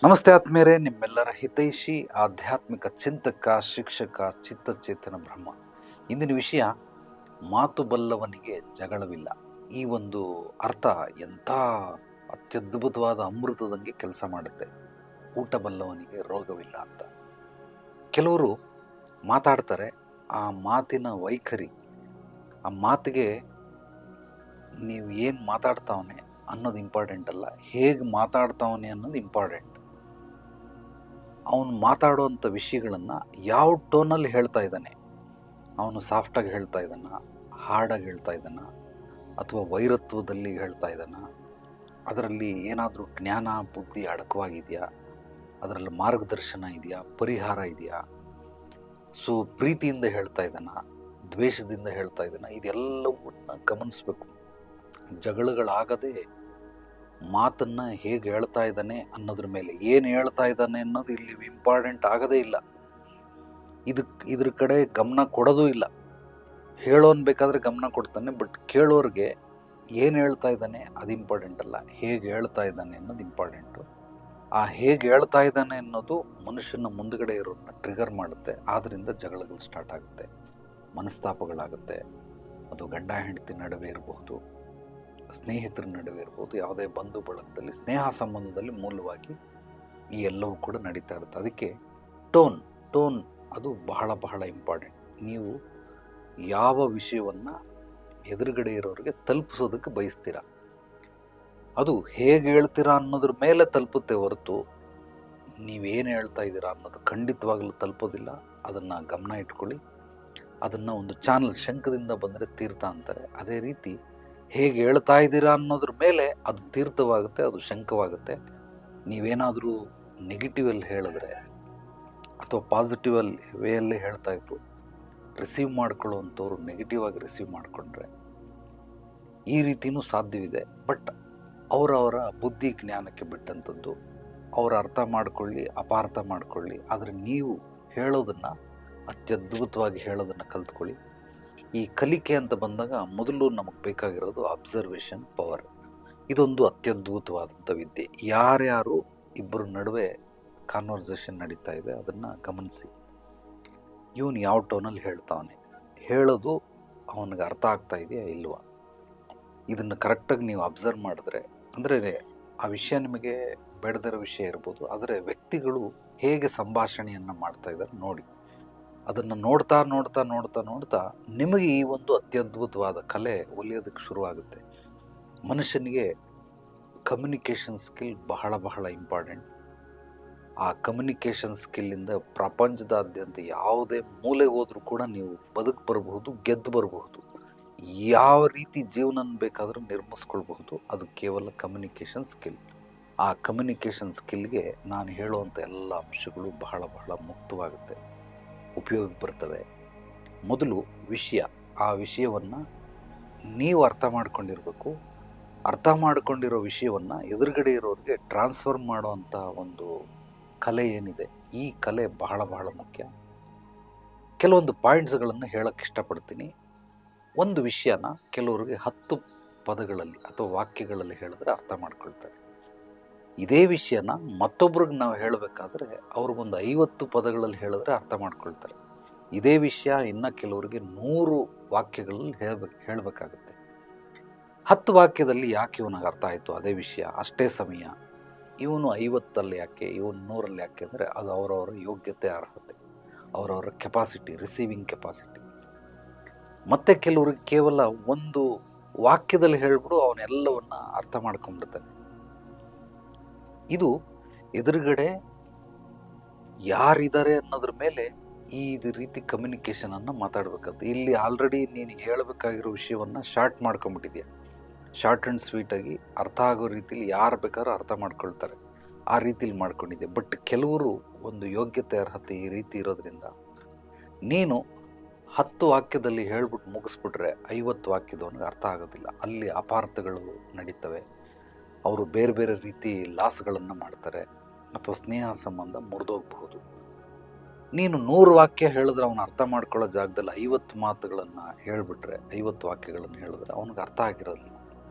ನಮಸ್ತೆ ಆತ್ಮೀಯರೇ, ನಿಮ್ಮೆಲ್ಲರ ಹಿತೈಷಿ ಆಧ್ಯಾತ್ಮಿಕ ಚಿಂತಕ ಶಿಕ್ಷಕ ಚಿತ್ತಚೇತನ ಬ್ರಹ್ಮ. ಇಂದಿನ ವಿಷಯ ಮಾತು ಬಲ್ಲವನಿಗೆ ಜಗಳವಿಲ್ಲ. ಈ ಒಂದು ಅರ್ಥ ಎಂಥ ಅತ್ಯದ್ಭುತವಾದ ಅಮೃತದಂಗೆ ಕೆಲಸ ಮಾಡುತ್ತೆ. ಊಟ ಬಲ್ಲವನಿಗೆ ರೋಗವಿಲ್ಲ ಅಂತ. ಕೆಲವರು ಮಾತಾಡ್ತಾರೆ, ಆ ಮಾತಿನ ವೈಖರಿ, ಆ ಮಾತಿಗೆ ನೀವು ಏನು ಮಾತಾಡ್ತಾವನೆ ಅನ್ನೋದು ಇಂಪಾರ್ಟೆಂಟ್ ಅಲ್ಲ, ಹೇಗೆ ಮಾತಾಡ್ತಾವನೆ ಅನ್ನೋದು ಇಂಪಾರ್ಟೆಂಟ್. ಅವನು ಮಾತಾಡುವಂಥ ವಿಷಯಗಳನ್ನು ಯಾವ ಟೋನಲ್ಲಿ ಹೇಳ್ತಾ ಇದ್ದಾನೆ, ಅವನು ಸಾಫ್ಟಾಗಿ ಹೇಳ್ತಾ ಇದ್ದಾನ, ಹಾರ್ಡಾಗಿ ಹೇಳ್ತಾ ಇದ್ದಾನ, ಅಥವಾ ವೈರತ್ವದಲ್ಲಿ ಹೇಳ್ತಾ ಇದ್ದಾನ, ಅದರಲ್ಲಿ ಏನಾದರೂ ಜ್ಞಾನ ಬುದ್ಧಿ ಅಡಕವಾಗಿದೆಯಾ, ಅದರಲ್ಲಿ ಮಾರ್ಗದರ್ಶನ ಇದೆಯಾ, ಪರಿಹಾರ ಇದೆಯಾ, ಸೊ ಪ್ರೀತಿಯಿಂದ ಹೇಳ್ತಾ ಇದ್ದಾನ, ದ್ವೇಷದಿಂದ ಹೇಳ್ತಾ ಇದ್ದಾನ, ಇದೆಲ್ಲವನ್ನ ಗಮನಿಸಬೇಕು. ಜಗಳಗಳಾಗದೆ ಮಾತನ್ನು ಹೇಗೆ ಹೇಳ್ತಾ ಇದ್ದಾನೆ ಅನ್ನೋದ್ರ ಮೇಲೆ, ಏನು ಹೇಳ್ತಾ ಇದ್ದಾನೆ ಅನ್ನೋದು ಇಲ್ಲಿ ಇಂಪಾರ್ಟೆಂಟ್ ಆಗದೇ ಇಲ್ಲ. ಇದ್ರ ಕಡೆ ಗಮನ ಕೊಡೋದು ಇಲ್ಲ. ಹೇಳೋನ್ ಬೇಕಾದರೆ ಗಮನ ಕೊಡ್ತಾನೆ, ಬಟ್ ಕೇಳೋರಿಗೆ ಏನು ಹೇಳ್ತಾ ಇದ್ದಾನೆ ಅದು ಇಂಪಾರ್ಟೆಂಟ್ ಅಲ್ಲ, ಹೇಗೆ ಹೇಳ್ತಾ ಇದ್ದಾನೆ ಅನ್ನೋದು ಇಂಪಾರ್ಟೆಂಟು. ಆ ಹೇಗೆ ಹೇಳ್ತಾ ಇದ್ದಾನೆ ಅನ್ನೋದು ಮನುಷ್ಯನ ಮುಂದುಗಡೆ ಇರೋದನ್ನ ಟ್ರಿಗರ್ ಮಾಡುತ್ತೆ. ಆದ್ದರಿಂದ ಜಗಳಗಳು ಸ್ಟಾರ್ಟ್ ಆಗುತ್ತೆ, ಮನಸ್ತಾಪಗಳಾಗುತ್ತೆ. ಅದು ಗಂಡ ಹೆಂಡತಿ ನಡುವೆ ಇರಬಹುದು, ಸ್ನೇಹಿತರ ನಡುವೆ ಇರ್ಬೋದು, ಯಾವುದೇ ಬಂಧು ಬಳಗದಲ್ಲಿ, ಸ್ನೇಹ ಸಂಬಂಧದಲ್ಲಿ ಮೂಲವಾಗಿ ಈ ಎಲ್ಲವೂ ಕೂಡ ನಡೀತಾ ಇರುತ್ತೆ. ಅದಕ್ಕೆ ಟೋನ್ ಅದು ಬಹಳ ಬಹಳ ಇಂಪಾರ್ಟೆಂಟ್. ನೀವು ಯಾವ ವಿಷಯವನ್ನು ಎದುರುಗಡೆ ಇರೋರಿಗೆ ತಲುಪಿಸೋದಕ್ಕೆ ಬಯಸ್ತೀರ, ಅದು ಹೇಗೆ ಹೇಳ್ತೀರಾ ಅನ್ನೋದ್ರ ಮೇಲೆ ತಲುಪುತ್ತೆ ಹೊರತು ನೀವೇನು ಹೇಳ್ತಾ ಇದ್ದೀರಾ ಅನ್ನೋದು ಖಂಡಿತವಾಗಲೂ ತಲುಪೋದಿಲ್ಲ. ಅದನ್ನು ಗಮನ ಇಟ್ಕೊಳ್ಳಿ. ಅದನ್ನು ಒಂದು ಚಾನಲ್, ಶಂಖದಿಂದ ಬಂದರೆ ತೀರ್ಥ ಅಂತಾರೆ, ಅದೇ ರೀತಿ ಹೇಗೆ ಹೇಳ್ತಾ ಇದ್ದೀರಾ ಅನ್ನೋದ್ರ ಮೇಲೆ ಅದು ತೀರ್ಥವಾಗುತ್ತೆ, ಅದು ಶಂಕವಾಗುತ್ತೆ. ನೀವೇನಾದರೂ ನೆಗೆಟಿವಲ್ಲಿ ಹೇಳಿದ್ರೆ ಅಥವಾ ಪಾಸಿಟಿವಲ್ ವೇಯಲ್ಲಿ ಹೇಳ್ತಾ ಇದ್ರು, ರಿಸೀವ್ ಮಾಡ್ಕೊಳ್ಳುವಂಥವ್ರು ನೆಗೆಟಿವ್ ಆಗಿ ರಿಸೀವ್ ಮಾಡಿಕೊಂಡ್ರೆ ಈ ರೀತಿಯೂ ಸಾಧ್ಯವಿದೆ. ಬಟ್ ಅವರವರ ಬುದ್ಧಿ ಜ್ಞಾನಕ್ಕೆ ಬಿಟ್ಟಂಥದ್ದು. ಅವರು ಅರ್ಥ ಮಾಡ್ಕೊಳ್ಳಿ, ಅಪಾರ್ಥ ಮಾಡ್ಕೊಳ್ಳಿ. ಆದರೆ ನೀವು ಹೇಳೋದನ್ನು ಅತ್ಯದ್ಭುತವಾಗಿ ಹೇಳೋದನ್ನು ಕಲ್ತ್ಕೊಳ್ಳಿ. ಈ ಕಲಿಕೆ ಅಂತ ಬಂದಾಗ ಮೊದಲು ನಮಗೆ ಬೇಕಾಗಿರೋದು ಅಬ್ಸರ್ವೇಷನ್ ಪವರ್. ಇದೊಂದು ಅತ್ಯದ್ಭುತವಾದಂಥ ವಿದ್ಯೆ. ಯಾರ್ಯಾರು ಇಬ್ಬರ ನಡುವೆ ಕಾನ್ವರ್ಸೇಷನ್ ನಡೀತಾ ಇದೆ ಅದನ್ನು ಗಮನಿಸಿ. ಇವನು ಯಾವ ಟೋನಲ್ಲಿ ಹೇಳ್ತಾವನೆ, ಹೇಳೋದು ಅವನಿಗೆ ಅರ್ಥ ಆಗ್ತಾ ಇದೆಯಾ ಇಲ್ವಾ, ಇದನ್ನು ಕರೆಕ್ಟಾಗಿ ನೀವು ಅಬ್ಸರ್ವ್ ಮಾಡಿದ್ರೆ, ಅಂದರೆ ಆ ವಿಷಯ ನಿಮಗೆ ಬೇಡದಿರೋ ವಿಷಯ ಇರ್ಬೋದು, ಆದರೆ ವ್ಯಕ್ತಿಗಳು ಹೇಗೆ ಸಂಭಾಷಣೆಯನ್ನು ಮಾಡ್ತಾ ಇದ್ದಾರೆ ನೋಡಿ. ಅದನ್ನು ನೋಡ್ತಾ ನೋಡ್ತಾ ನೋಡ್ತಾ ನೋಡ್ತಾ ನಿಮಗೆ ಈ ಒಂದು ಅತ್ಯದ್ಭುತವಾದ ಕಲೆ ಒಲಿಯೋದಕ್ಕೆ ಶುರುವಾಗುತ್ತೆ. ಮನುಷ್ಯನಿಗೆ ಕಮ್ಯುನಿಕೇಷನ್ ಸ್ಕಿಲ್ ಬಹಳ ಬಹಳ ಇಂಪಾರ್ಟೆಂಟ್. ಆ ಕಮ್ಯುನಿಕೇಷನ್ ಸ್ಕಿಲ್ಲಿಂದ ಪ್ರಪಂಚದಾದ್ಯಂತ ಯಾವುದೇ ಮೂಲೆಗೆ ಹೋದರೂ ಕೂಡ ನೀವು ಬದುಕು ಬರಬಹುದು, ಗೆದ್ದು ಬರಬಹುದು, ಯಾವ ರೀತಿ ಜೀವನ ಬೇಕಾದರೂ ನಿರ್ಮಿಸ್ಕೊಳ್ಬಹುದು. ಅದು ಕೇವಲ ಕಮ್ಯುನಿಕೇಷನ್ ಸ್ಕಿಲ್. ಆ ಕಮ್ಯುನಿಕೇಷನ್ ಸ್ಕಿಲ್ಗೆ ನಾನು ಹೇಳುವಂಥ ಎಲ್ಲ ಅಂಶಗಳು ಬಹಳ ಬಹಳ ಮುಕ್ತವಾಗುತ್ತೆ, ಉಪಯೋಗಕ್ಕೆ ಬರ್ತವೆ. ಮೊದಲು ವಿಷಯ, ಆ ವಿಷಯವನ್ನು ನೀವು ಅರ್ಥ ಮಾಡ್ಕೊಂಡಿರಬೇಕು. ಅರ್ಥ ಮಾಡ್ಕೊಂಡಿರೋ ವಿಷಯವನ್ನು ಎದುರುಗಡೆ ಇರೋರಿಗೆ ಟ್ರಾನ್ಸ್ಫರ್ ಮಾಡುವಂಥ ಒಂದು ಕಲೆ ಏನಿದೆ, ಈ ಕಲೆ ಬಹಳ ಬಹಳ ಮುಖ್ಯ. ಕೆಲವೊಂದು ಪಾಯಿಂಟ್ಸ್ಗಳನ್ನು ಹೇಳೋಕ್ಕೆ ಇಷ್ಟಪಡ್ತೀನಿ. ಒಂದು ವಿಷಯನ ಕೆಲವರಿಗೆ 10 ಪದಗಳಲ್ಲಿ ಅಥವಾ ವಾಕ್ಯಗಳಲ್ಲಿ ಹೇಳಿದ್ರೆ ಅರ್ಥ ಮಾಡ್ಕೊಳ್ತಾರೆ. ಇದೇ ವಿಷಯನ ಮತ್ತೊಬ್ರಿಗೆ ನಾವು ಹೇಳಬೇಕಾದ್ರೆ ಅವ್ರಿಗೊಂದು 50 ಪದಗಳಲ್ಲಿ ಹೇಳಿದ್ರೆ ಅರ್ಥ ಮಾಡ್ಕೊಳ್ತಾರೆ. ಇದೇ ವಿಷಯ ಇನ್ನು ಕೆಲವರಿಗೆ 100 ವಾಕ್ಯಗಳಲ್ಲಿ ಹೇಳಬೇಕಾಗುತ್ತೆ. 10 ವಾಕ್ಯದಲ್ಲಿ ಯಾಕೆ ಇವನಿಗೆ ಅರ್ಥ ಆಯಿತು ಅದೇ ವಿಷಯ ಅಷ್ಟೇ ಸಮಯ, ಇವನು 50ಅಲ್ಲಿ ಯಾಕೆ, ಇವನು 100ಅಲ್ಲಿ ಯಾಕೆ ಅಂದರೆ ಅದು ಅವರವರ ಯೋಗ್ಯತೆ, ಅರ್ಹತೆ, ಅವರವರ ಕೆಪಾಸಿಟಿ, ರಿಸೀವಿಂಗ್ ಕೆಪಾಸಿಟಿ. ಮತ್ತು ಕೆಲವ್ರಿಗೆ ಕೇವಲ ಒಂದು ವಾಕ್ಯದಲ್ಲಿ ಹೇಳ್ಬಿಡು ಅವನೆಲ್ಲವನ್ನ ಅರ್ಥ ಮಾಡ್ಕೊಂಡ್ಬಿಡ್ತಾನೆ. ಇದು ಎದುರುಗಡೆ ಯಾರಿದ್ದಾರೆ ಅನ್ನೋದ್ರ ಮೇಲೆ ಈ ರೀತಿ ಕಮ್ಯುನಿಕೇಷನನ್ನು ಮಾತಾಡಬೇಕಾಗುತ್ತೆ. ಇಲ್ಲಿ ಆಲ್ರೆಡಿ ನೀನು ಹೇಳಬೇಕಾಗಿರೋ ವಿಷಯವನ್ನು ಶಾರ್ಟ್ ಮಾಡ್ಕೊಂಬಿಟ್ಟಿದ್ಯಾ, ಶಾರ್ಟ್ ಆ್ಯಂಡ್ ಸ್ವೀಟಾಗಿ ಅರ್ಥ ಆಗೋ ರೀತಿಲಿ ಯಾರು ಬೇಕಾದ್ರೂ ಅರ್ಥ ಮಾಡ್ಕೊಳ್ತಾರೆ, ಆ ರೀತಿಲಿ ಮಾಡ್ಕೊಂಡಿದ್ದೆ. ಬಟ್ ಕೆಲವರು ಒಂದು ಯೋಗ್ಯತೆ, ಅರ್ಹತೆ ಈ ರೀತಿ ಇರೋದ್ರಿಂದ ನೀನು 10 ವಾಕ್ಯದಲ್ಲಿ ಹೇಳ್ಬಿಟ್ಟು ಮುಗಿಸ್ಬಿಟ್ರೆ 50 ವಾಕ್ಯದವನಿಗೆ ಅರ್ಥ ಆಗೋದಿಲ್ಲ. ಅಲ್ಲಿ ಅಪಾರ್ಥಗಳು ನಡೀತವೆ, ಅವರು ಬೇರೆ ಬೇರೆ ರೀತಿ ಲಾಸ್ಗಳನ್ನು ಮಾಡ್ತಾರೆ, ಅಥವಾ ಸ್ನೇಹ ಸಂಬಂಧ ಮುರಿದೋಗಬಹುದು. ನೀನು 100 ವಾಕ್ಯ ಹೇಳಿದ್ರೆ ಅವನು ಅರ್ಥ ಮಾಡ್ಕೊಳ್ಳೋ ಜಾಗದಲ್ಲಿ 50 ಮಾತುಗಳನ್ನು ಹೇಳಿಬಿಟ್ರೆ, 50 ವಾಕ್ಯಗಳನ್ನು ಹೇಳಿದ್ರೆ ಅವನಿಗೆ ಅರ್ಥ ಆಗಿರೋದಿಲ್ಲ.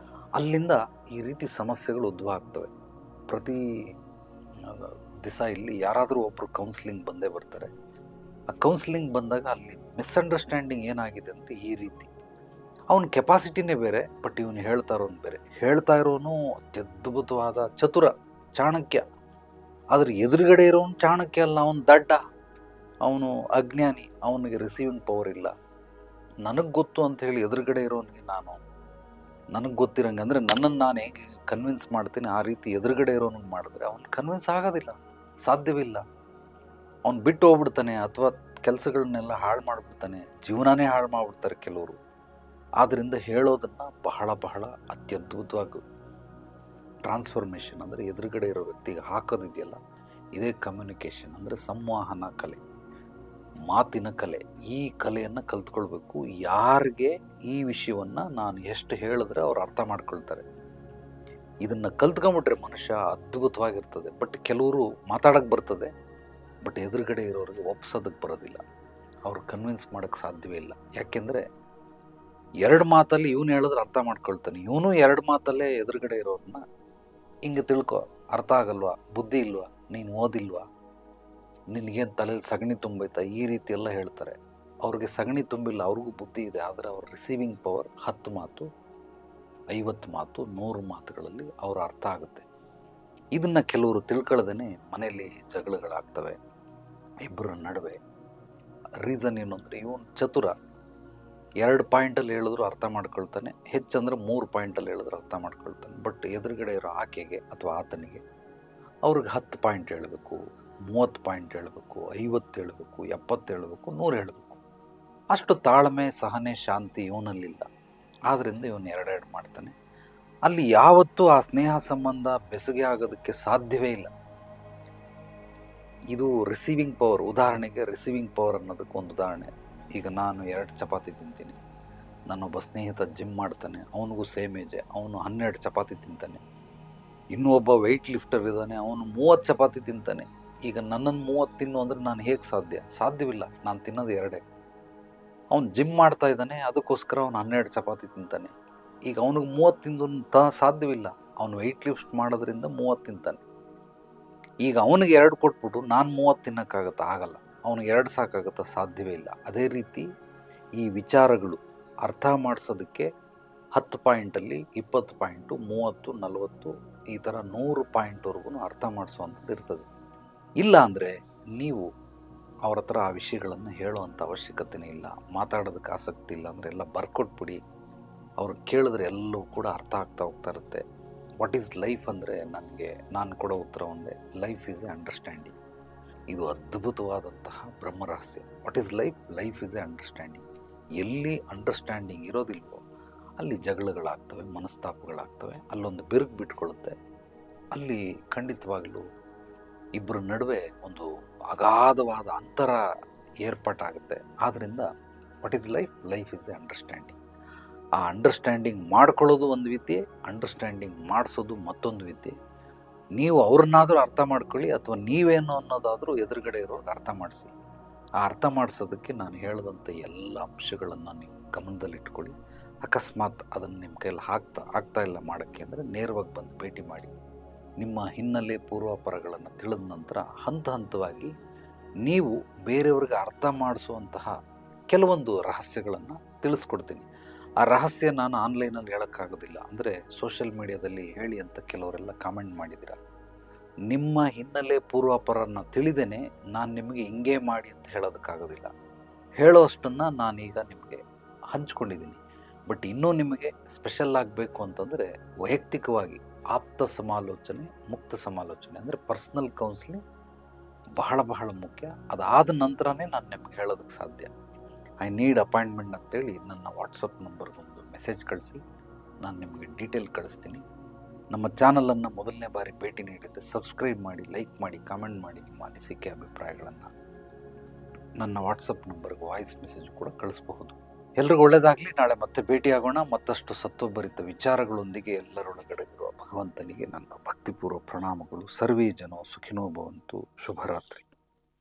ಅಲ್ಲಿಂದ ಈ ರೀತಿ ಸಮಸ್ಯೆಗಳು ಉದ್ಭವ ಆಗ್ತವೆ. ಪ್ರತಿ ದಿವಸ ಇಲ್ಲಿ ಯಾರಾದರೂ ಒಬ್ಬರು ಕೌನ್ಸಿಲಿಂಗ್ ಬಂದೇ ಬರ್ತಾರೆ. ಆ ಕೌನ್ಸಿಲಿಂಗ್ ಬಂದಾಗ ಅಲ್ಲಿ ಮಿಸ್ಅಂಡರ್ಸ್ಟ್ಯಾಂಡಿಂಗ್ ಏನಾಗಿದೆ ಅಂದರೆ ಈ ರೀತಿ, ಅವನ ಕೆಪಾಸಿಟಿನೇ ಬೇರೆ, ಬಟ್ ಇವನು ಹೇಳ್ತಾ ಇರೋನು ಬೇರೆ. ಹೇಳ್ತಾ ಇರೋನು ಅತ್ಯದ್ಭುತವಾದ ಚತುರ, ಚಾಣಕ್ಯ. ಆದರೆ ಎದುರುಗಡೆ ಇರೋನು ಚಾಣಕ್ಯ ಅಲ್ಲ, ಅವನು ದಡ್ಡ, ಅವನು ಅಜ್ಞಾನಿ, ಅವನಿಗೆ ರಿಸೀವಿಂಗ್ ಪವರ್ ಇಲ್ಲ. ನನಗೆ ಗೊತ್ತು ಅಂತ ಹೇಳಿ ಎದುರುಗಡೆ ಇರೋನಿಗೆ ನನಗೆ ಗೊತ್ತಿರಂಗೆ, ಅಂದರೆ ನನ್ನನ್ನು ನಾನು ಹೇಗೆ ಕನ್ವಿನ್ಸ್ ಮಾಡ್ತೀನಿ ಆ ರೀತಿ ಎದುರುಗಡೆ ಇರೋನಿಗೆ ಮಾಡಿದ್ರೆ ಅವನು ಕನ್ವಿನ್ಸ್ ಆಗೋದಿಲ್ಲ, ಸಾಧ್ಯವಿಲ್ಲ. ಅವ್ನು ಬಿಟ್ಟು ಹೋಗ್ಬಿಡ್ತಾನೆ, ಅಥವಾ ಕೆಲಸಗಳನ್ನೆಲ್ಲ ಹಾಳು ಮಾಡಿಬಿಡ್ತಾನೆ, ಜೀವನನೇ ಹಾಳು ಮಾಡಿಬಿಡ್ತಾರೆ ಕೆಲವರು. ಆದ್ದರಿಂದ ಹೇಳೋದನ್ನು ಬಹಳ ಬಹಳ ಅತ್ಯದ್ಭುತವಾಗಿ ಟ್ರಾನ್ಸ್ಫಾರ್ಮೇಷನ್, ಅಂದರೆ ಎದುರುಗಡೆ ಇರೋ ವ್ಯಕ್ತಿಗೆ ಹಾಕೋದಿದೆಯಲ್ಲ, ಇದೇ ಕಮ್ಯುನಿಕೇಷನ್, ಅಂದರೆ ಸಂವಹನ ಕಲೆ, ಮಾತಿನ ಕಲೆ. ಈ ಕಲೆಯನ್ನು ಕಲ್ತ್ಕೊಳ್ಬೇಕು. ಯಾರಿಗೆ ಈ ವಿಷಯವನ್ನು ನಾನು ಎಷ್ಟು ಹೇಳಿದ್ರೆ ಅವ್ರು ಅರ್ಥ ಮಾಡ್ಕೊಳ್ತಾರೆ. ಇದನ್ನು ಕಲ್ತ್ಕೊಂಬಿಟ್ರೆ ಮನುಷ್ಯ ಅದ್ಭುತವಾಗಿರ್ತದೆ. ಬಟ್ ಕೆಲವರು ಮಾತಾಡೋಕ್ಕೆ ಬರ್ತದೆ, ಬಟ್ ಎದುರುಗಡೆ ಇರೋರಿಗೆ ಒಪ್ಸೋದಕ್ಕೆ ಬರೋದಿಲ್ಲ, ಅವ್ರು ಕನ್ವಿನ್ಸ್ ಮಾಡೋಕ್ಕೆ ಸಾಧ್ಯವೇ ಇಲ್ಲ. ಯಾಕೆಂದರೆ 2 ಮಾತಲ್ಲಿ ಇವನು ಹೇಳಿದ್ರೆ ಅರ್ಥ ಮಾಡ್ಕೊಳ್ತಾನೆ, ಇವನು 2 ಮಾತಲ್ಲೇ ಎದುರುಗಡೆ ಇರೋರನ್ನ ಹಿಂಗೆ ತಿಳ್ಕೊ, ಅರ್ಥ ಆಗಲ್ವಾ, ಬುದ್ಧಿ ಇಲ್ವಾ, ನೀನು ಓದಿಲ್ವಾ, ನಿನಗೇನು ತಲೆಯಲ್ಲಿ ಸಗಣಿ ತುಂಬೈತಾ, ಈ ರೀತಿ ಎಲ್ಲ ಹೇಳ್ತಾರೆ. ಅವ್ರಿಗೆ ಸಗಣಿ ತುಂಬಿಲ್ಲ, ಅವ್ರಿಗೂ ಬುದ್ಧಿ ಇದೆ, ಆದರೆ ಅವ್ರ ರಿಸೀವಿಂಗ್ ಪವರ್ 10 ಮಾತು, 50 ಮಾತು, 100 ಮಾತುಗಳಲ್ಲಿ ಅವ್ರ ಅರ್ಥ ಆಗುತ್ತೆ. ಇದನ್ನು ಕೆಲವರು ತಿಳ್ಕೊಳ್ಳದೇ ಮನೆಯಲ್ಲಿ ಜಗಳಗಳಾಗ್ತವೆ ಇಬ್ಬರ ನಡುವೆ. ರೀಸನ್ ಏನು ಅಂದರೆ ಇವನು ಚತುರ, 2 ಪಾಯಿಂಟಲ್ಲಿ ಹೇಳಿದ್ರು ಅರ್ಥ ಮಾಡ್ಕೊಳ್ತಾನೆ, ಹೆಚ್ಚಂದ್ರೆ 3 ಪಾಯಿಂಟಲ್ಲಿ ಹೇಳಿದ್ರು ಅರ್ಥ ಮಾಡ್ಕೊಳ್ತಾನೆ. ಬಟ್ ಎದುರುಗಡೆ ಇರೋ ಆಕೆಗೆ ಅಥವಾ ಆತನಿಗೆ ಅವ್ರಿಗೆ 10 ಪಾಯಿಂಟ್ ಹೇಳಬೇಕು, 30 ಪಾಯಿಂಟ್ ಹೇಳಬೇಕು, 50 ಹೇಳಬೇಕು, 70 ಹೇಳಬೇಕು, 100 ಹೇಳಬೇಕು. ಅಷ್ಟು ತಾಳ್ಮೆ, ಸಹನೆ, ಶಾಂತಿ ಇವನಲ್ಲಿಲ್ಲ. ಆದ್ದರಿಂದ ಇವನು 2 ಮಾಡ್ತಾನೆ. ಅಲ್ಲಿ ಯಾವತ್ತೂ ಆ ಸ್ನೇಹ ಸಂಬಂಧ ಬೆಸುಗೆ ಆಗೋದಕ್ಕೆ ಸಾಧ್ಯವೇ ಇಲ್ಲ. ಇದು ರಿಸೀವಿಂಗ್ ಪವರ್. ಉದಾಹರಣೆಗೆ ರಿಸೀವಿಂಗ್ ಪವರ್ ಅನ್ನೋದಕ್ಕೆ ಒಂದು ಉದಾಹರಣೆ. ಈಗ ನಾನು 2 ಚಪಾತಿ ತಿಂತೀನಿ, ನನ್ನೊಬ್ಬ ಸ್ನೇಹಿತ ಜಿಮ್ ಮಾಡ್ತಾನೆ, ಅವನಿಗೂ ಸೇಮ್ ಏಜೆ, ಅವನು 12 ಚಪಾತಿ ತಿಂತಾನೆ. ಇನ್ನೂ ಒಬ್ಬ ವೆಯ್ಟ್ ಲಿಫ್ಟರ್ ಇದ್ದಾನೆ, ಅವನು 30 ಚಪಾತಿ ತಿಂತಾನೆ. ಈಗ ನನ್ನನ್ನು 30 ತಿನ್ನು ಅಂದರೆ ನಾನು ಹೇಗೆ ಸಾಧ್ಯವಿಲ್ಲ, ನಾನು ತಿನ್ನೋದು 2. ಅವನು ಜಿಮ್ ಮಾಡ್ತಾ ಇದ್ದಾನೆ, ಅದಕ್ಕೋಸ್ಕರ ಅವನು 12 ಚಪಾತಿ ತಿಂತಾನೆ. ಈಗ ಅವನಿಗೆ 30 ತಿಂದು ಸಾಧ್ಯವಿಲ್ಲ, ಅವನು ವೆಯ್ಟ್ ಲಿಫ್ಟ್ ಮಾಡೋದ್ರಿಂದ 30 ತಿಂತಾನೆ. ಈಗ ಅವನಿಗೆ 2 ಕೊಟ್ಬಿಟ್ಟು ನಾನು 30 ತಿನ್ನೋಕ್ಕಾಗತ್ತಾ? ಆಗಲ್ಲ. ಅವನಿಗೆ 2 ಸಾಕಾಗುತ್ತಾ? ಸಾಧ್ಯವೇ ಇಲ್ಲ. ಅದೇ ರೀತಿ ಈ ವಿಚಾರಗಳು ಅರ್ಥ ಮಾಡಿಸೋದಕ್ಕೆ 10 ಪಾಯಿಂಟಲ್ಲಿ 20 ಪಾಯಿಂಟು, 30, 40 ಈ ಥರ 100 ಪಾಯಿಂಟ್ವರೆಗೂ ಅರ್ಥ ಮಾಡಿಸುವಂಥದ್ದು ಇರ್ತದೆ. ಇಲ್ಲ ಅಂದರೆ ನೀವು ಅವ್ರ ಹತ್ರ ಆ ವಿಷಯಗಳನ್ನು ಹೇಳುವಂಥ ಅವಶ್ಯಕತೆಯೇ ಇಲ್ಲ. ಮಾತಾಡೋದಕ್ಕೆ ಆಸಕ್ತಿ ಇಲ್ಲ ಅಂದರೆ ಎಲ್ಲ ಬರ್ಕೊಟ್ಬಿಡಿ, ಅವ್ರು ಕೇಳಿದ್ರೆ ಎಲ್ಲವೂ ಕೂಡ ಅರ್ಥ ಆಗ್ತಾ ಹೋಗ್ತಾ ಇರುತ್ತೆ. ವಾಟ್ ಈಸ್ ಲೈಫ್ ಅಂದರೆ ನಾನು ಕೊಡೋ ಉತ್ತರ ಒಂದೇ, ಲೈಫ್ ಈಸ್ ಎ ಅಂಡರ್ಸ್ಟ್ಯಾಂಡಿಂಗ್. ಇದು ಅದ್ಭುತವಾದಂತಹ ಬ್ರಹ್ಮರಹಸ್ಯ. What is life? Life is a understanding. ಎಲ್ಲಿ ಅಂಡರ್ಸ್ಟ್ಯಾಂಡಿಂಗ್ ಇರೋದಿಲ್ವೋ ಅಲ್ಲಿ ಜಗಳಗಳಾಗ್ತವೆ, ಮನಸ್ತಾಪಗಳಾಗ್ತವೆ, ಅಲ್ಲೊಂದು ಬಿರುಕು ಬಿಟ್ಕೊಳ್ಳುತ್ತೆ. ಅಲ್ಲಿ ಖಂಡಿತವಾಗಲೂ ಇಬ್ಬರ ನಡುವೆ ಒಂದು ಅಗಾಧವಾದ ಅಂತರ ಏರ್ಪಾಟಾಗುತ್ತೆ. ಆದ್ದರಿಂದ what is life? Life is a understanding. ಆ ಅಂಡರ್ಸ್ಟ್ಯಾಂಡಿಂಗ್ ಮಾಡ್ಕೊಳ್ಳೋದು ಒಂದು ವಿದ್ಯೆ, ಅಂಡರ್ಸ್ಟ್ಯಾಂಡಿಂಗ್ ಮಾಡಿಸೋದು ಮತ್ತೊಂದು ವಿದ್ಯೆ. ನೀವು ಅವ್ರನ್ನಾದರೂ ಅರ್ಥ ಮಾಡ್ಕೊಳ್ಳಿ, ಅಥವಾ ನೀವೇನು ಅನ್ನೋದಾದರೂ ಎದುರುಗಡೆ ಇರೋರ್ಗೆ ಅರ್ಥ ಮಾಡಿಸಿ. ಆ ಅರ್ಥ ಮಾಡಿಸೋದಕ್ಕೆ ನಾನು ಹೇಳಿದಂಥ ಎಲ್ಲ ಅಂಶಗಳನ್ನು ನೀವು ಗಮನದಲ್ಲಿಟ್ಕೊಳ್ಳಿ. ಅಕಸ್ಮಾತ್ ಅದನ್ನು ನಿಮ್ಮ ಕೈಯಲ್ಲಿ ಆಗ್ತಾ ಇಲ್ಲ ಮಾಡೋಕ್ಕೆ ಅಂದರೆ ನೇರವಾಗಿ ಬಂದು ಭೇಟಿ ಮಾಡಿ. ನಿಮ್ಮ ಹಿನ್ನೆಲೆ ಪೂರ್ವಾಪರಗಳನ್ನು ತಿಳಿದ ನಂತರ ಹಂತವಾಗಿ ನೀವು ಬೇರೆಯವ್ರಿಗೆ ಅರ್ಥ ಮಾಡಿಸುವಂತಹ ಕೆಲವೊಂದು ರಹಸ್ಯಗಳನ್ನು ತಿಳಿಸ್ಕೊಡ್ತೀನಿ. ಆ ರಹಸ್ಯ ನಾನು ಆನ್ಲೈನಲ್ಲಿ ಹೇಳೋಕ್ಕಾಗೋದಿಲ್ಲ, ಅಂದರೆ ಸೋಷಿಯಲ್ ಮೀಡಿಯಾದಲ್ಲಿ ಹೇಳಿ ಅಂತ ಕೆಲವರೆಲ್ಲ ಕಾಮೆಂಟ್ ಮಾಡಿದ್ದೀರ. ನಿಮ್ಮ ಹಿನ್ನೆಲೆ ಪೂರ್ವಾಪರನ್ನು ತಿಳಿದೇನೆ ನಾನು ನಿಮಗೆ ಹಿಂಗೆ ಮಾಡಿ ಅಂತ ಹೇಳೋದಕ್ಕಾಗೋದಿಲ್ಲ. ಹೇಳೋ ಅಷ್ಟನ್ನು ನಾನೀಗ ನಿಮಗೆ ಹಂಚ್ಕೊಂಡಿದ್ದೀನಿ. ಬಟ್ ಇನ್ನೂ ನಿಮಗೆ ಸ್ಪೆಷಲ್ ಆಗಬೇಕು ಅಂತಂದರೆ ವೈಯಕ್ತಿಕವಾಗಿ ಆಪ್ತ ಸಮಾಲೋಚನೆ, ಮುಕ್ತ ಸಮಾಲೋಚನೆ, ಅಂದರೆ ಪರ್ಸ್ನಲ್ ಕೌನ್ಸಿಲಿಂಗ್ ಬಹಳ ಬಹಳ ಮುಖ್ಯ. ಅದಾದ ನಂತರನೇ ನಾನು ನಿಮ್ಗೆ ಹೇಳೋದಕ್ಕೆ ಸಾಧ್ಯ. ಐ ನೀಡ್ ಅಪಾಯಿಂಟ್ಮೆಂಟ್ ಅಂತೇಳಿ ನನ್ನ ವಾಟ್ಸಪ್ ನಂಬರ್ಗೊಂದು ಮೆಸೇಜ್ ಕಳಿಸಿ, ನಾನು ನಿಮಗೆ ಡೀಟೇಲ್ ಕಳಿಸ್ತೀನಿ. ನಮ್ಮ ಚಾನಲನ್ನು ಮೊದಲನೇ ಬಾರಿ ಭೇಟಿ ನೀಡಿದರೆ ಸಬ್ಸ್ಕ್ರೈಬ್ ಮಾಡಿ, ಲೈಕ್ ಮಾಡಿ, ಕಾಮೆಂಟ್ ಮಾಡಿ. ನಿಮ್ಮ ಅನಿಸಿಕೆ ಅಭಿಪ್ರಾಯಗಳನ್ನು ನನ್ನ ವಾಟ್ಸಪ್ ನಂಬರ್ಗೆ ವಾಯ್ಸ್ ಮೆಸೇಜ್ ಕೂಡ ಕಳಿಸಬಹುದು. ಎಲ್ರಿಗೂ ಒಳ್ಳೆಯದಾಗಲಿ. ನಾಳೆ ಮತ್ತೆ ಭೇಟಿಯಾಗೋಣ ಮತ್ತಷ್ಟು ಸತ್ವಭರಿತ ವಿಚಾರಗಳೊಂದಿಗೆ. ಎಲ್ಲರೊಳಗಡೆ ಇರುವ ಭಗವಂತನಿಗೆ ನನ್ನ ಭಕ್ತಿಪೂರ್ವ ಪ್ರಣಾಮಗಳು. ಸರ್ವೇ ಜನೋ ಸುಖಿನೋ ಭವಂತು. ಶುಭರಾತ್ರಿ.